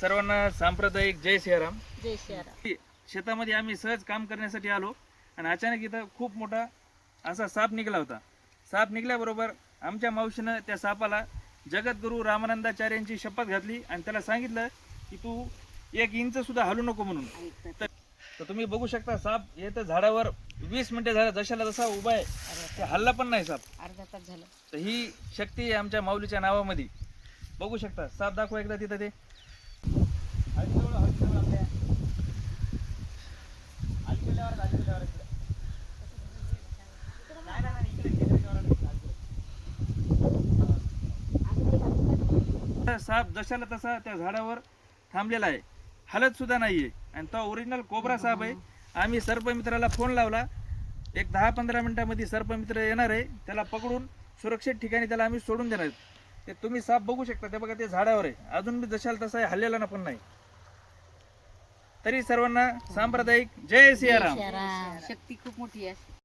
सर्वांना सांप्रदायिक जय सियाराम. जय सियाराम. शेतामध्ये आम्ही सहज काम करण्यासाठी आलो आणि अचानक इथं खूप मोठा असा साप निघाला होता. साप निघाल्याबरोबर आमच्या मावशीनं त्या सापाला जगद्गुरू रामानंदाचार्यांची शपथ घातली आणि त्याला सांगितलं की तू 1 इंच सुद्धा हलू नको म्हणून. तर तुम्ही बघू शकता साप येतं झाडावर 20 मिनिटं झालं जशाला जसा उभा आहे, ते हल्ला पण नाही साप. अर्धा तास झालं. तर ही शक्ती आहे आमच्या माऊलीच्या नावामध्ये. बघू शकता साप दाखवा एकदा तिथं ते. साप जशाला तसा त्या झाडावर थांबलेला आहे, हलत सुद्धा नाहीये आणि तो ओरिजिनल कोबरा साप आहे. आम्ही सर्पमित्राला फोन लावला, एक 10-15 मिनिटांमध्ये सर्पमित्र येणार आहे, त्याला पकडून सुरक्षित ठिकाणी त्याला आम्ही सोडून देणार. ते तुम्ही साप बघू शकता, ते बघा ते झाडावर आहे, अजून मी जशाला तसा आहे, हल्लेला ना पण नाही. तरी सर्वांना सांप्रदायिक जय सियाराम. शक्ती खूप मोठी आहे.